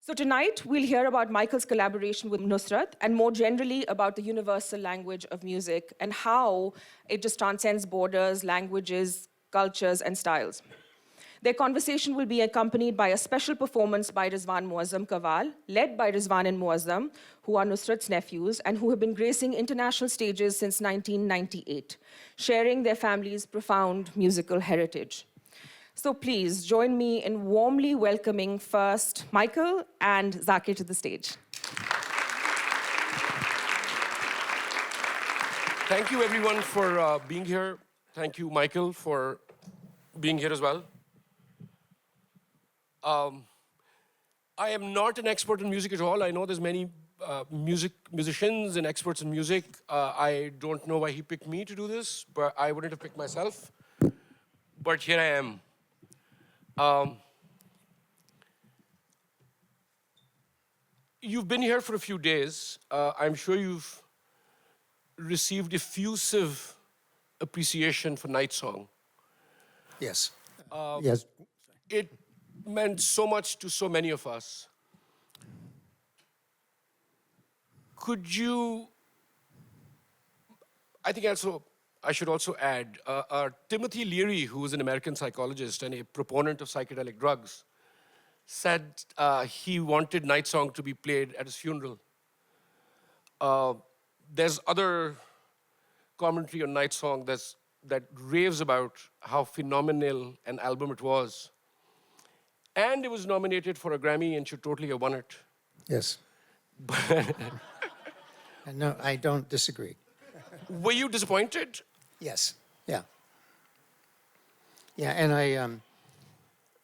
So tonight, we'll hear about Michael's collaboration with Nusrat and more generally about the universal language of music and how it just transcends borders, languages, cultures, and styles. Their conversation will be accompanied by a special performance by Rizwan-Muazzam Qawwal, led by Rizwan and Muazzam, who are Nusrat's nephews and who have been gracing international stages since 1998, sharing their family's profound musical heritage. So please join me in warmly welcoming first Michael and Zakir to the stage. Thank you everyone for being here. Thank you, Michael, for being here as well. I am not an expert in music at all. I know there's many musicians and experts in music. I don't know why he picked me to do this, but I wouldn't have picked myself. But here I am. You've been here for a few days. I'm sure you've received effusive appreciation for Night Song. Yes. Yes. It meant so much to so many of us. Could you, I should also add, Timothy Leary, who is an American psychologist and a proponent of psychedelic drugs, said he wanted Night Song to be played at his funeral. There's other commentary on Night Song that raves about how phenomenal an album it was. And it was nominated for a Grammy and should totally have won it. Yes. No, I don't disagree. Were you disappointed? Yes. Yeah. Yeah, and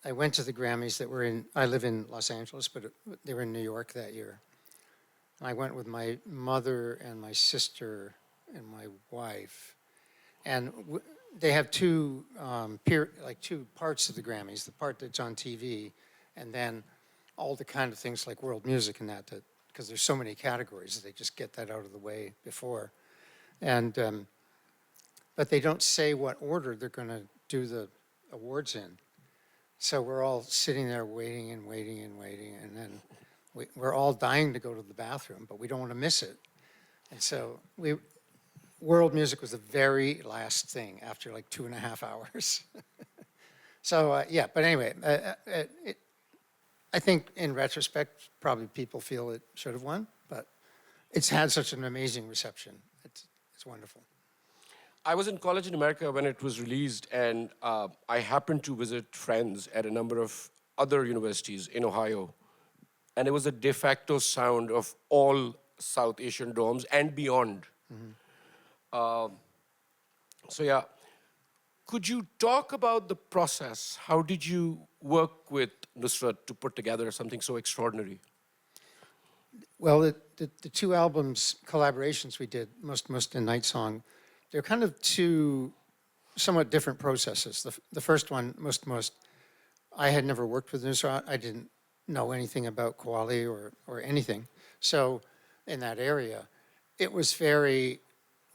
I went to the Grammys that were in, I live in Los Angeles, but they were in New York that year. I went with my mother and my sister and my wife. And they have two parts of the Grammys, the part that's on TV, and then all the kind of things like world music and that because there's so many categories, they just get that out of the way before. And, but they don't say what order they're gonna do the awards in. So we're all sitting there waiting and waiting and waiting, and then we're all dying to go to the bathroom, but we don't want to miss it. And so world music was the very last thing after like 2.5 hours. So yeah, but anyway, I think in retrospect, probably people feel it should have won, but it's had such an amazing reception. It's wonderful. I was in college in America when it was released, and I happened to visit friends at a number of other universities in Ohio. And it was a de facto sound of all South Asian dorms and beyond. Mm-hmm. So yeah, could you talk about the process? How did you work with Nusrat to put together something so extraordinary? Well, the two albums, collaborations we did, Mustt Mustt and Night Song, they're kind of two somewhat different processes. The first one, Mustt Mustt, I had never worked with Nusrat. I didn't know anything about qawwali or anything. So in that area, it was very,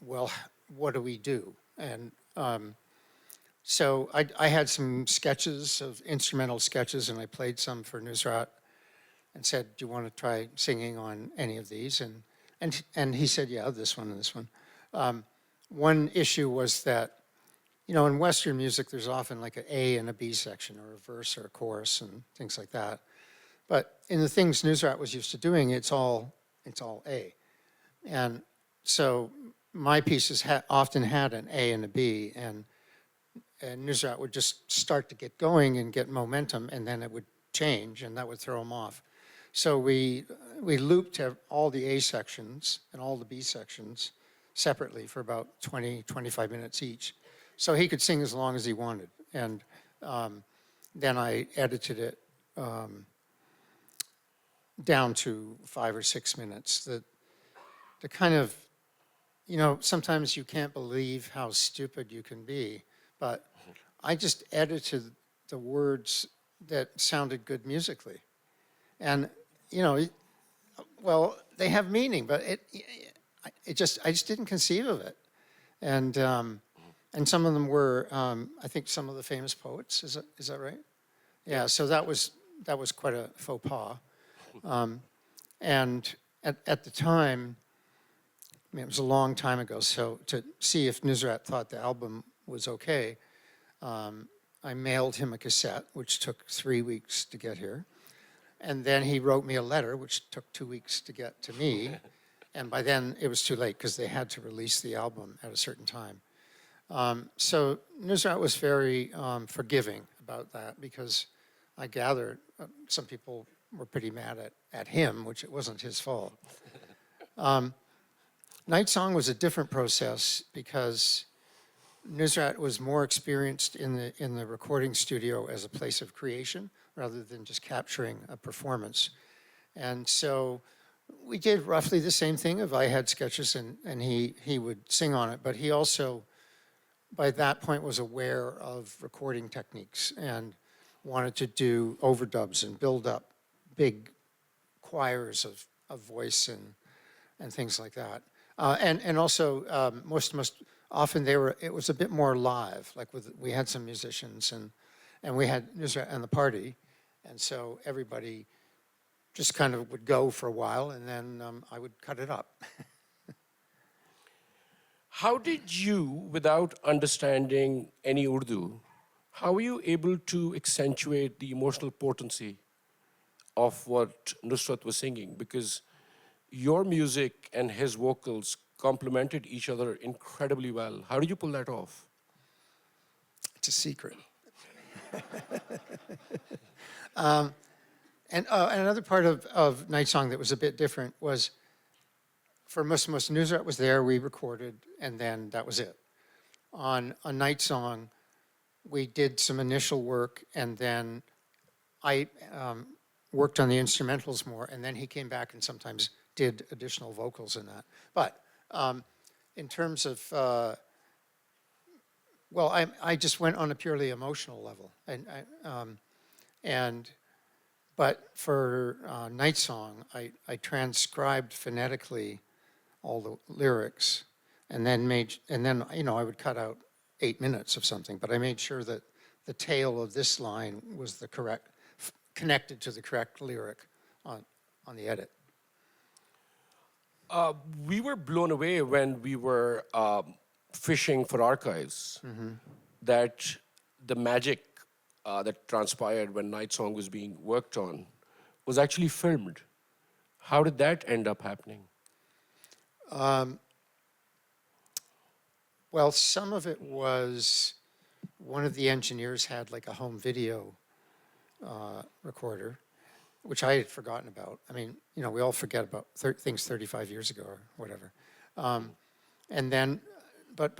well, what do we do? And so I had some sketches of instrumental sketches, and I played some for Nusrat and said, do you want to try singing on any of these? And he said, yeah, this one and this one. One issue was that, you know, in Western music, there's often like an A and a B section, or a verse or a chorus and things like that. But in the things Nusrat was used to doing, it's all A. And so my pieces often had an A and a B, and Nusrat would just start to get going and get momentum, and then it would change, and that would throw him off. So we looped all the A sections and all the B sections separately for about 20, 25 minutes each. So he could sing as long as he wanted. And then I edited it down to 5 or 6 minutes. The kind of, you know, sometimes you can't believe how stupid you can be, but I just edited the words that sounded good musically. And, you know, well, they have meaning, but I just didn't conceive of it. And some of them were, I think, some of the famous poets. Is that right? Yeah. So that was quite a faux pas. And at the time, I mean, it was a long time ago, so to see if Nusrat thought the album was okay, I mailed him a cassette, which took 3 weeks to get here. And then he wrote me a letter, which took 2 weeks to get to me. And by then, it was too late because they had to release the album at a certain time. So Nusrat was very forgiving about that because I gathered some people were pretty mad at him, which it wasn't his fault. Night Song was a different process because Nusrat was more experienced in the recording studio as a place of creation rather than just capturing a performance. And so we did roughly the same thing. If I had sketches and he would sing on it, but he also, by that point, was aware of recording techniques and wanted to do overdubs and build up big choirs of voice and things like that. And also, most often it was a bit more live, like we had some musicians and we had Nusrat and the party, and so everybody just kind of would go for a while and then I would cut it up. How did you, without understanding any Urdu, how were you able to accentuate the emotional potency of what Nusrat was singing? Because your music and his vocals complemented each other incredibly well. How did you pull that off? It's a secret. And another part of Night Song that was a bit different was for Mustt Mustt, Nusrat was there, we recorded, and then that was it. On a Night Song, we did some initial work, and then I worked on the instrumentals more, and then he came back and sometimes did additional vocals in that. But in terms of, well, I just went on a purely emotional level, but for Night Song, I transcribed phonetically all the lyrics, and then I would cut out 8 minutes of something, but I made sure that the tail of this line was the correct, connected to the correct lyric on the edit. We were blown away when we were fishing for archives that the magic that transpired when Night Song was being worked on was actually filmed. How did that end up happening? Well, some of it was one of the engineers had like a home video recorder, which I had forgotten about. I mean, you know, we all forget about things 35 years ago or whatever. And then, but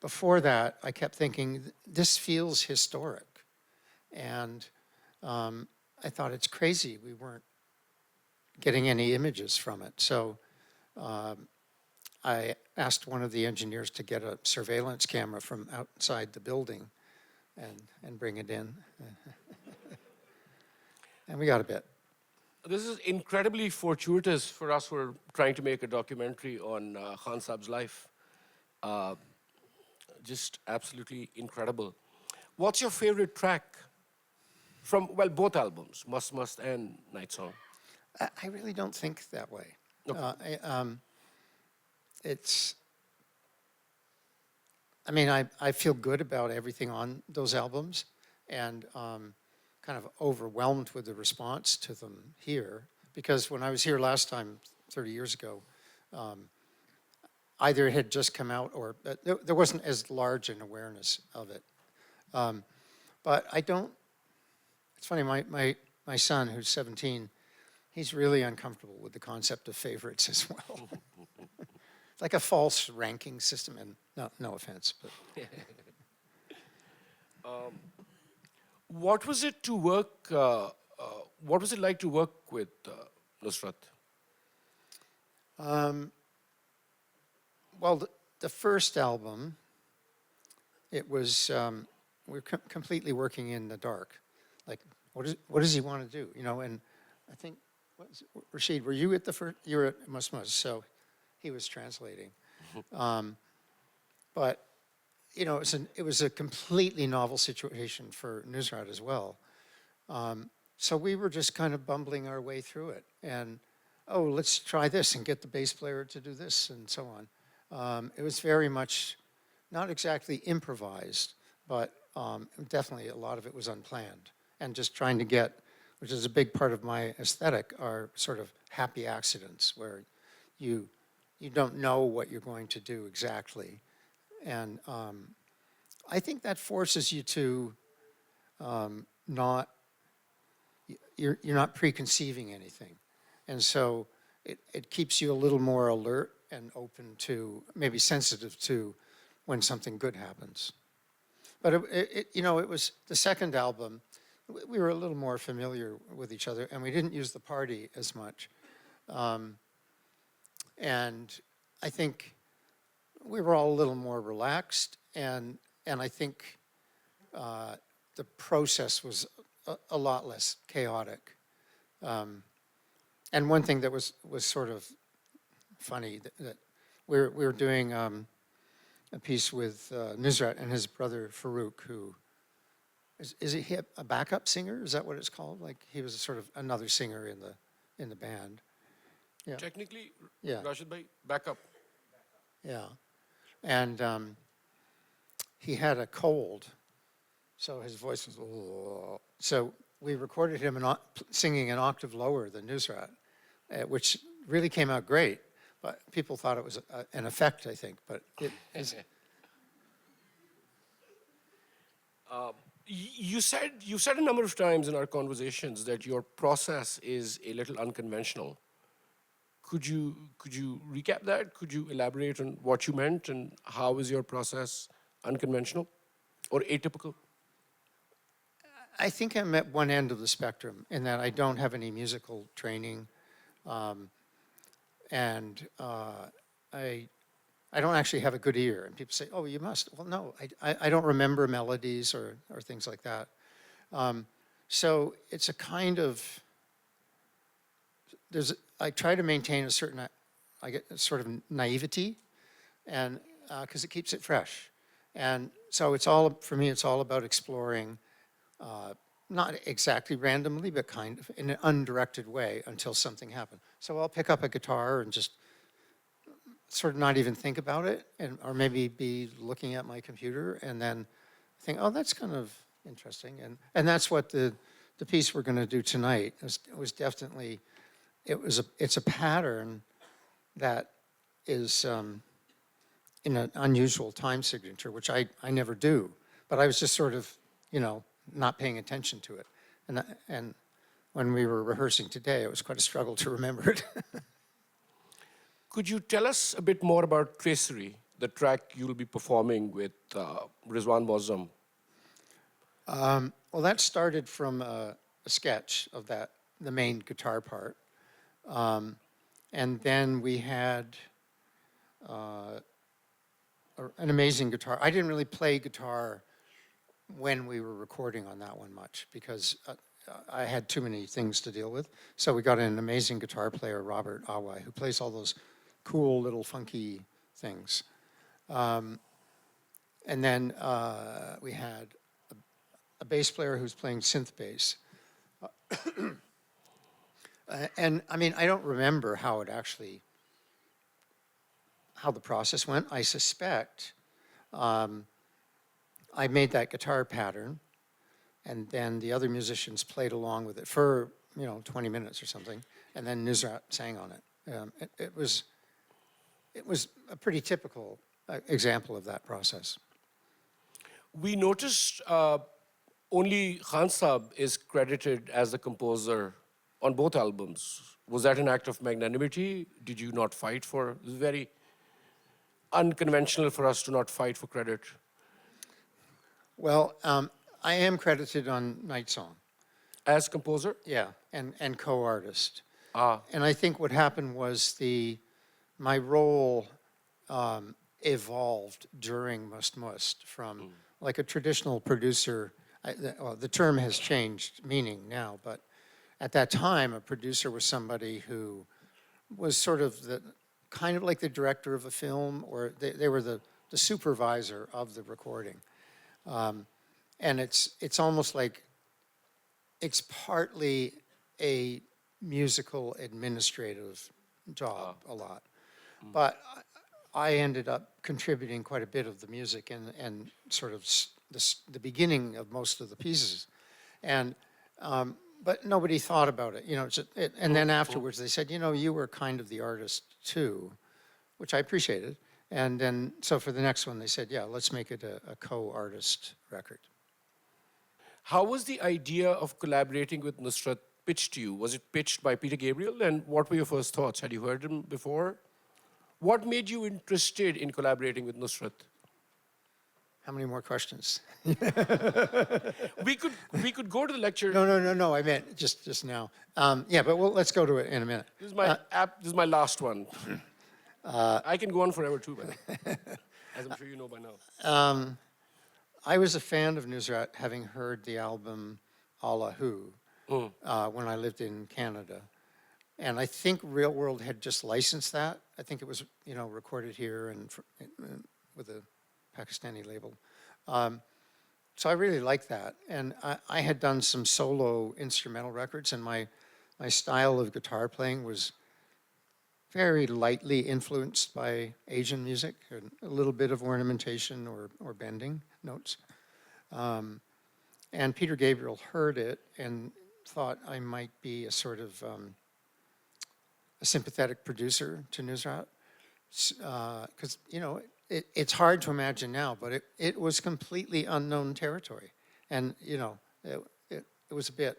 before that, I kept thinking, this feels historic. And I thought it's crazy we weren't getting any images from it. So I asked one of the engineers to get a surveillance camera from outside the building and bring it in. And we got a bit. This is incredibly fortuitous for us who are trying to make a documentary on Khan Saab's life. Just absolutely incredible. What's your favorite track from, well, both albums, Mustt Mustt and Night Song? I really don't think that way. Okay. I mean, I feel good about everything on those albums and kind of overwhelmed with the response to them here. Because when I was here last time, 30 years ago, either it had just come out or there wasn't as large an awareness of it. But I don't, it's funny, my son, who's 17, he's really uncomfortable with the concept of favorites as well. Like a false ranking system, and no offense, but. What was it to work, what was it like to work with Nusrat? Well, the first album, it was, we were completely working in the dark. Like, what does he want to do? You know, and I think, Rashid, were you at the first, you were at Mustt Mustt, so he was translating. But, you know, it was a completely novel situation for Nusrat as well. So we were just kind of bumbling our way through it. And, oh, let's try this and get the bass player to do this and so on. It was very much not exactly improvised, but definitely a lot of it was unplanned. And just trying to get, which is a big part of my aesthetic, are sort of happy accidents where you don't know what you're going to do exactly. And I think that forces you to you're not preconceiving anything. And so it keeps you a little more alert and open to, maybe sensitive to when something good happens. But it was the second album, we were a little more familiar with each other and we didn't use the party as much. And I think we were all a little more relaxed and I think the process was a lot less chaotic. And one thing that was sort of funny, that we were doing a piece with Nusrat and his brother Farouk, who is he a backup singer? Is that what it's called? Like he was sort of another singer in the band. Yeah. Technically, Yeah. Rashid bhai, backup. Yeah. And he had a cold, so his voice was, oh. So we recorded him singing an octave lower than Nusrat, which really came out great. But people thought it was an effect, I think. But it is. You said a number of times in our conversations that your process is a little unconventional. Could you recap that? Could you elaborate on what you meant and how is your process unconventional or atypical? I think I'm at one end of the spectrum in that I don't have any musical training, and I don't actually have a good ear. And people say, "Oh, you must." Well, no, I don't remember melodies or things like that. So it's a kind of I try to maintain a certain sort of naivety, and because it keeps it fresh, and so for me it's all about exploring. Not exactly randomly, but kind of in an undirected way until something happens. So I'll pick up a guitar and just sort of not even think about it, or maybe be looking at my computer and then think, oh, that's kind of interesting. And that's what the piece we're going to do tonight was definitely, it's a pattern that is in an unusual time signature, which I never do. But I was just sort of, not paying attention to it. And when we were rehearsing today, it was quite a struggle to remember it. Could you tell us a bit more about Tracery, the track you'll be performing with Rizwan-Muazzam? Well, that started from a sketch of the main guitar part. And then we had an amazing guitar. I didn't really play guitar when we were recording on that one much because I had too many things to deal with. So we got an amazing guitar player, Robert Awai, who plays all those cool little funky things. And then we had a bass player who's playing synth bass. And I mean, I don't remember how the process went. I suspect I made that guitar pattern, and then the other musicians played along with it for 20 minutes or something, and then Nusrat sang on it. It was a pretty typical example of that process. We noticed only Khan Saab is credited as the composer on both albums. Was that an act of magnanimity? Did you not fight for? It's very unconventional for us to not fight for credit. Well, I am credited on Night Song. As composer? Yeah, and co-artist. Ah. And I think what happened was my role evolved during Mustt Mustt from like a traditional producer. The term has changed meaning now, but at that time, a producer was somebody who was sort of kind of like the director of a film, or they were the supervisor of the recording. And it's almost like it's partly a musical administrative job a lot. But I ended up contributing quite a bit of the music and sort of the beginning of most of the pieces. And, but nobody thought about it, you know, and then afterwards they said, you know, you were kind of the artist too, which I appreciated. And then, so for the next one, they said, yeah, let's make it a co-artist record. How was the idea of collaborating with Nusrat pitched to you? Was it pitched by Peter Gabriel? And what were your first thoughts? Had you heard him before? What made you interested in collaborating with Nusrat? How many more questions? We could go to the lecture. No, I meant just now. Yeah, but let's go to it in a minute. This is my last one. I can go on forever too, by the way, as I'm sure you know by now. I was a fan of Nusrat, having heard the album Allahu when I lived in Canada. And I think Real World had just licensed that. I think it was, you know, recorded here and with a Pakistani label. So I really liked that. And I had done some solo instrumental records, and my style of guitar playing was very lightly influenced by Asian music, and a little bit of ornamentation or bending notes. And Peter Gabriel heard it and thought I might be a sort of a sympathetic producer to Nusrat. Because, you know, it's hard to imagine now, but it was completely unknown territory. And, you know, it was a bit,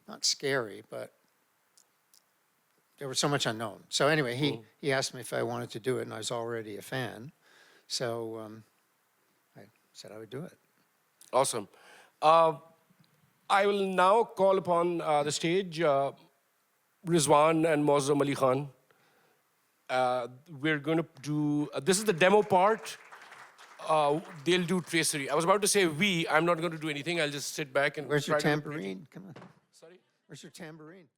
not scary, but there was so much unknown. So anyway, he asked me if I wanted to do it, and I was already a fan. So I said I would do it. Awesome. I will now call upon the stage Rizwan and Muazzam Ali Khan. We're going to do, this is the demo part. They'll do Tracery. I was about to say we, I'm not going to do anything. I'll just sit back and Where's your tambourine? Come on. Sorry? Where's your tambourine?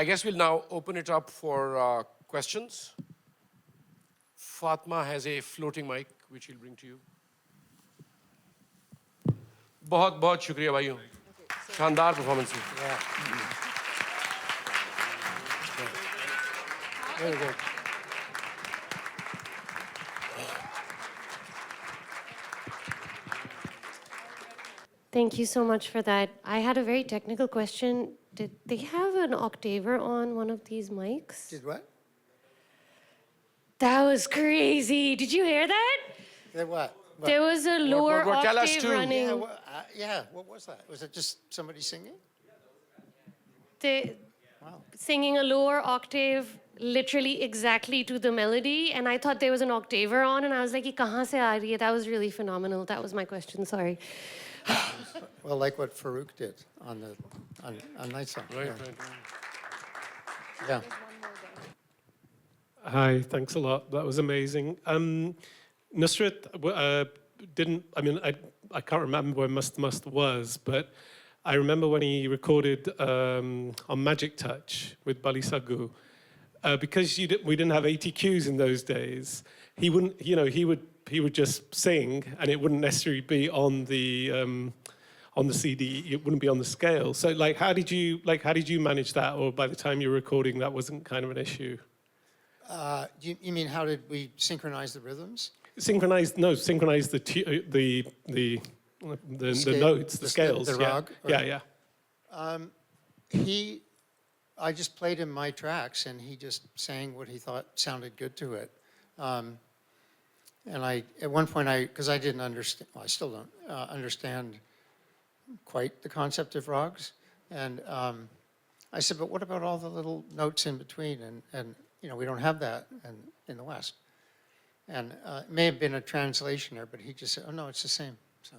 I guess we'll now open it up for questions. Fatma has a floating mic, which he'll bring to you. बहुत बहुत शुक्रिया भाइयों शानदार performance है Very good. Thank you so much for that. I had a very technical question. Did they have an octaver on one of these mics? Did what? That was crazy. Did you hear that? Did what? There was a lower what? Tell us octave too. running. Yeah, what was that? Was it just somebody singing? They Wow. singing a lower octave literally exactly to the melody, and I thought there was an octaver on, and I was like, "Ye kahan se aa rahi hai?" That was really phenomenal. That was my question, sorry. Well, like what Farouk did on Night Song. Right, Yeah. right. Yeah. Hi, thanks a lot. That was amazing. Nusrat didn't, I can't remember where Mustt Mustt was, but I remember when he recorded on Magic Touch with Bali Sagoo, because we didn't have ATQs in those days, he wouldn't, he would just sing and it wouldn't necessarily be on the CD, it wouldn't be on the scale. So how did you manage that? Or by the time you were recording, that wasn't kind of an issue? You mean how did we synchronize the rhythms? Synchronize the notes, the scales. The rag? Yeah, yeah. I just played him my tracks, and he just sang what he thought sounded good to it. And at one point, because I didn't understand, well, I still don't understand quite the concept of rags. And I said, but what about all the little notes in between? And we don't have that in the West. And it may have been a translation there, but he just said, oh, no, it's the same. So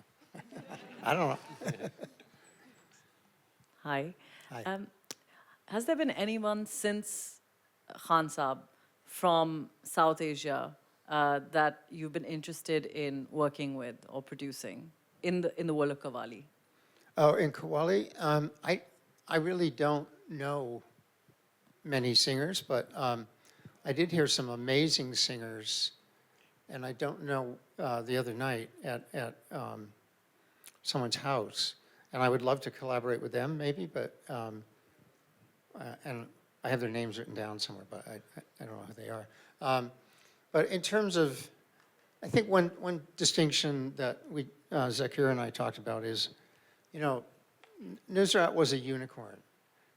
I don't know. Hi. Hi. Has there been anyone since Khan Saab from South Asia that you've been interested in working with or producing in the world of qawwali? Oh, in qawwali, I really don't know many singers, but I did hear some amazing singers, and I don't know the other night at someone's house, and I would love to collaborate with them maybe, but and I have their names written down somewhere, but I don't know who they are. But in terms of, I think one distinction that Zakir and I talked about is, Nusrat was a unicorn,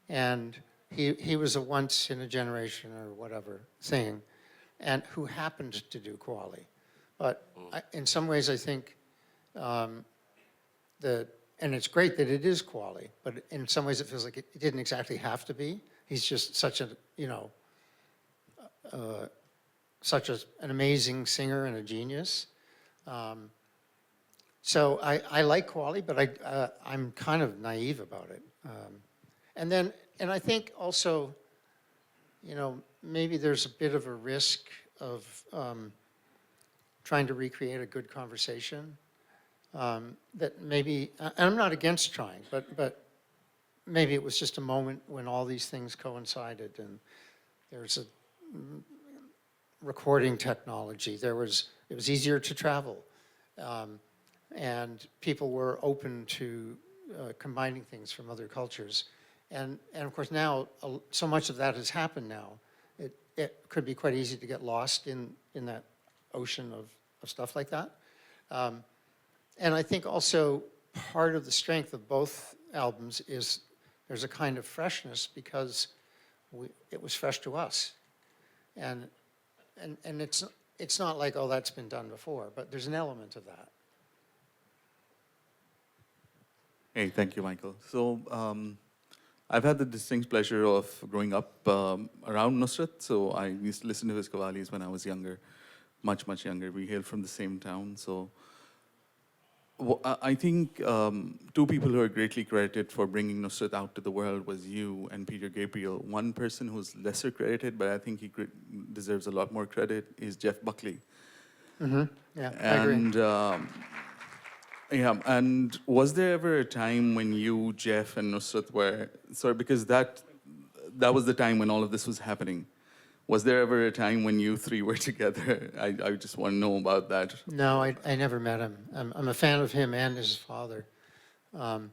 and he was a once in a generation or whatever thing, and who happened to do qawwali. But in some ways, I think and it's great that it is qawwali, but in some ways it feels like it didn't exactly have to be. He's just such an amazing singer and a genius. So I like qawwali, but I'm kind of naive about it. And I think also, maybe there's a bit of a risk of trying to recreate a good conversation. That maybe, and I'm not against trying, but maybe it was just a moment when all these things coincided, and there's a recording technology. It was easier to travel, and people were open to combining things from other cultures. And of course now, so much of that has happened now. It could be quite easy to get lost in that ocean of stuff like that. And I think also part of the strength of both albums is there's a kind of freshness because it was fresh to us. And it's not like, oh, that's been done before, but there's an element of that. Hey, thank you, Michael. So I've had the distinct pleasure of growing up around Nusrat. So I used to listen to his qawwalis when I was younger, much, much younger. We hail from the same town. So I think two people who are greatly credited for bringing Nusrat out to the world was you and Peter Gabriel. One person who's lesser credited, but I think he deserves a lot more credit, is Jeff Buckley. Mm-hmm. Yeah, I agree. Yeah, and was there ever a time when you, Jeff, and Nusrat were, sorry, because that was the time when all of this was happening. Was there ever a time when you three were together? I just want to know about that. No, I never met him. I'm a fan of him and his father. No,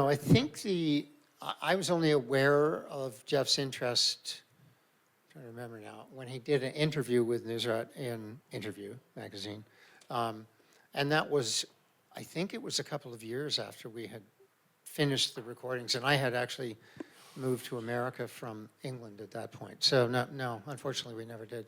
I think I was only aware of Jeff's interest, I'm trying to remember now, when he did an interview with Nusrat in Interview magazine. And that was, I think it was a couple of years after we had finished the recordings, and I had actually moved to America from England at that point. So no, unfortunately we never did.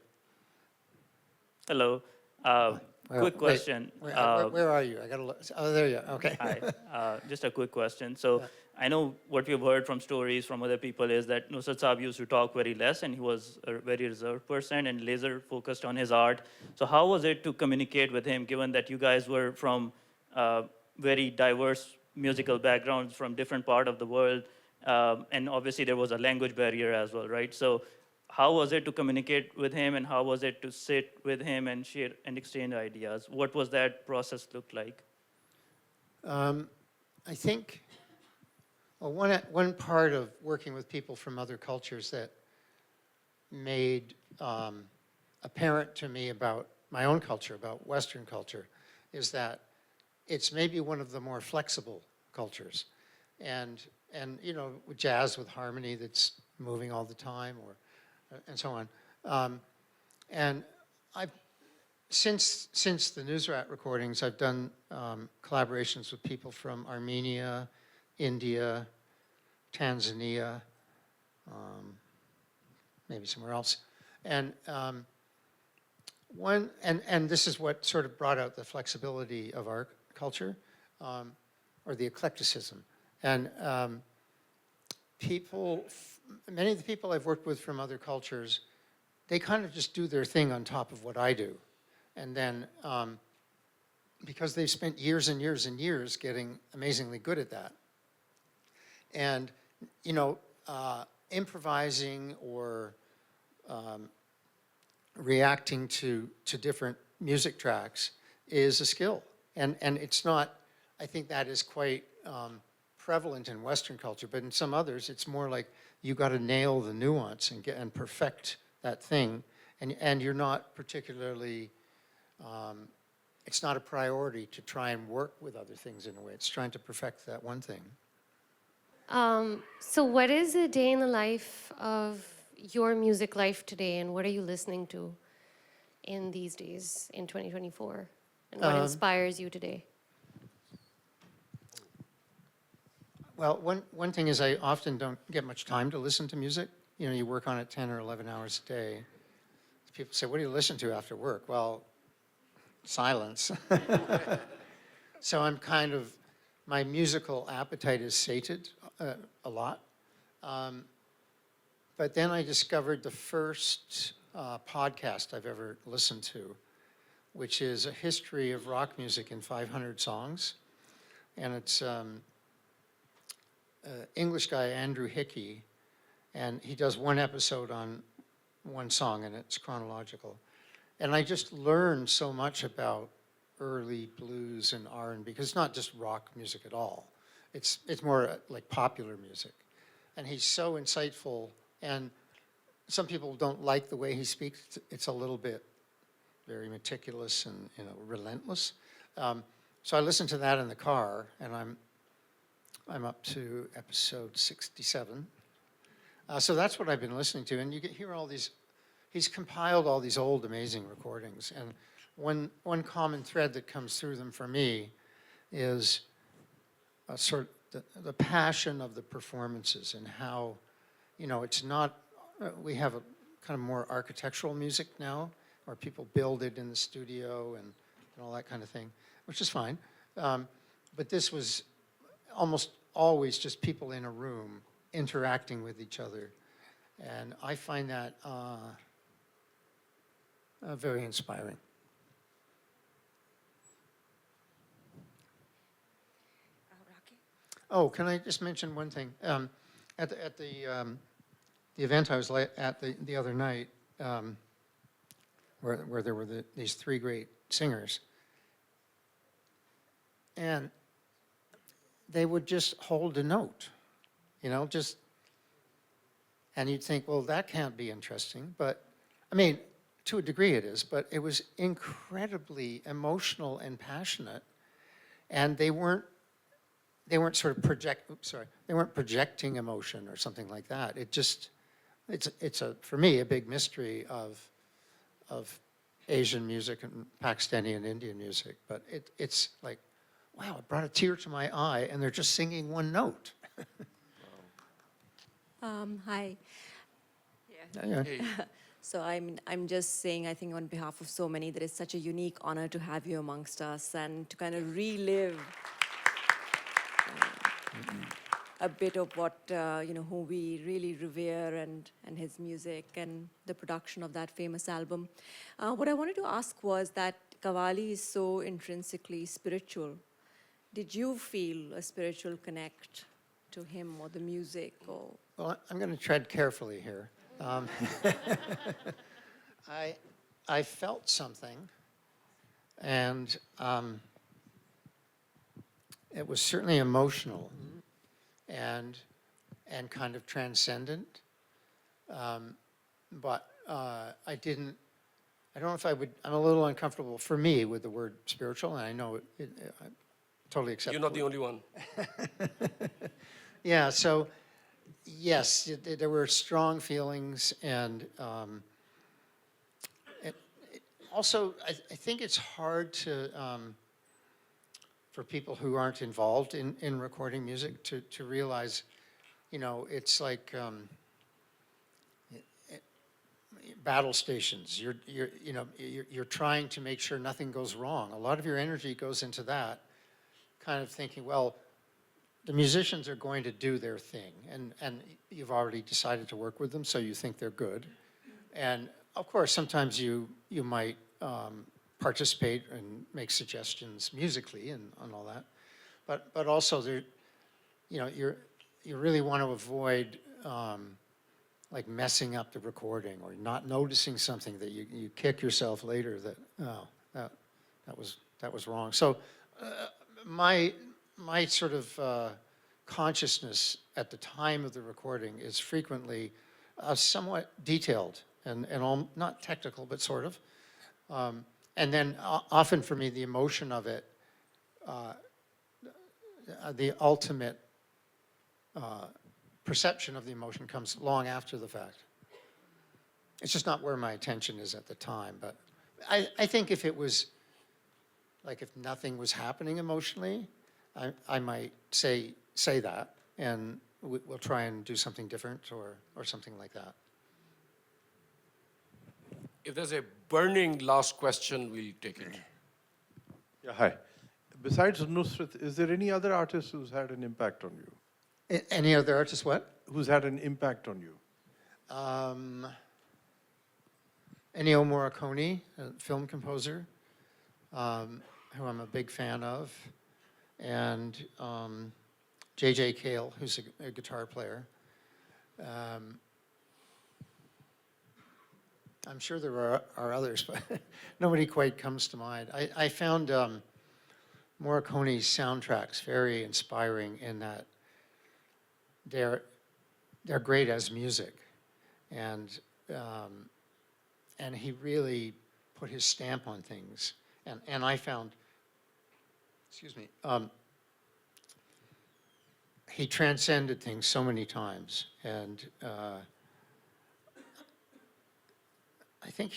Hello. Quick question. Where are you? I gotta look. Oh, there you are. Okay. Hi. Just a quick question. So I know what we've heard from stories from other people is that Nusrat Saab used to talk very less, and he was a very reserved person and laser focused on his art. So how was it to communicate with him, given that you guys were from very diverse musical backgrounds from different part of the world, and obviously there was a language barrier as well, right? So how was it to communicate with him, and how was it to sit with him and share and exchange ideas? What was that process look like? I think one part of working with people from other cultures that made apparent to me about my own culture, about Western culture, is that it's maybe one of the more flexible cultures. And you know, with jazz with harmony that's moving all the time, or and so on. And I've since the Nusrat recordings, I've done collaborations with people from Armenia, India, Tanzania, maybe somewhere else. And this is what sort of brought out the flexibility of our culture, or the eclecticism. And many of the people I've worked with from other cultures, they kind of just do their thing on top of what I do. And then, because they've spent years and years and years getting amazingly good at that. And, you know, improvising or reacting to different music tracks is a skill. And it's not, I think that is quite prevalent in Western culture, but in some others, it's more like you got to nail the nuance and perfect that thing. And you're not particularly, it's not a priority to try and work with other things in a way. It's trying to perfect that one thing. So what is a day in the life of your music life today, and what are you listening to in these days, in 2024? And what inspires you today? Well, one thing is I often don't get much time to listen to music. You know, you work on it 10 or 11 hours a day. People say, what do you listen to after work? Well, silence. So I'm kind of, my musical appetite is sated a lot. But then I discovered the first podcast I've ever listened to, which is a history of rock music in 500 songs. And it's English guy, Andrew Hickey, and he does one episode on one song, and it's chronological. And I just learned so much about early blues and R&B, because it's not just rock music at all. It's more like popular music. And he's so insightful, and some people don't like the way he speaks. It's a little bit very meticulous and, you know, relentless. So I listened to that in the car, and I'm up to episode 67. So that's what I've been listening to, and you can hear all these, he's compiled all these old amazing recordings, and one common thread that comes through them for me is a sort of the passion of the performances, and how, you know, it's not, we have a kind of more architectural music now, where people build it in the studio and all that kind of thing, which is fine. But this was almost always just people in a room interacting with each other. And I find that very inspiring. Oh, can I just mention one thing? At the event I was at the other night, where there were these three great singers, and they would just hold a note, you know, just, and you'd think, well, that can't be interesting, but, I mean, to a degree it is, but it was incredibly emotional and passionate, and they weren't sort of they weren't projecting emotion or something like that. It just, it's for me, a big mystery of Asian music and Pakistani and Indian music, but it's like, wow, it brought a tear to my eye, and they're just singing one note. Hi. Yeah. Hey. So I'm just saying, I think on behalf of so many, that it's such a unique honor to have you amongst us and to kind of relive a bit of what, who we really revere and his music and the production of that famous album. What I wanted to ask was that qawwali is so intrinsically spiritual. Did you feel a spiritual connect to him or the music? Or? Well, I'm going to tread carefully here. I felt something, and it was certainly emotional and kind of transcendent. But I don't know if I would, I'm a little uncomfortable for me with the word spiritual, and I know I totally accept it. You're not the only one. Yeah, so yes, there were strong feelings, and also I think it's hard to, for people who aren't involved in recording music to realize, it's like battle stations. You're trying to make sure nothing goes wrong. A lot of your energy goes into that, kind of thinking, well, the musicians are going to do their thing, and you've already decided to work with them, so you think they're good. And of course, sometimes you might participate and make suggestions musically and all that, but also you really want to avoid like messing up the recording or not noticing something that you kick yourself later that that was wrong. So my sort of consciousness at the time of the recording is frequently somewhat detailed and all, not technical, but sort of. And then often for me, the emotion of it, the ultimate perception of the emotion comes long after the fact. It's just not where my attention is at the time. But I think if it was, like if nothing was happening emotionally, I might say that, and we'll try and do something different or something like that. If there's a burning last question, we'll take it. Yeah, hi. Besides Nusrat, is there any other artist who's had an impact on you? Any other artist, what? Who's had an impact on you? Ennio Morricone, a film composer, who I'm a big fan of, and J.J. Cale, who's a guitar player. I'm sure there are others, but nobody quite comes to mind. I found Morricone's soundtracks very inspiring in that they're great as music, and he really put his stamp on things. And I found, excuse me, he transcended things so many times, and I think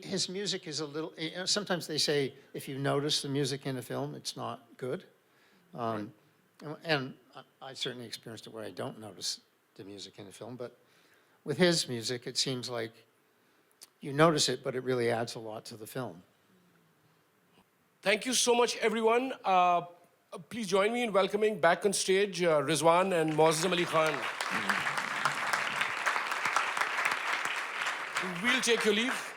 his music is a little, sometimes they say if you notice the music in a film, it's not good. And I certainly experienced it where I don't notice the music in a film, but with his music, it seems like you notice it, but it really adds a lot to the film. Thank you so much, everyone. Please join me in welcoming back on stage Rizwan and Muazzam Ali Khan. We'll take your leave.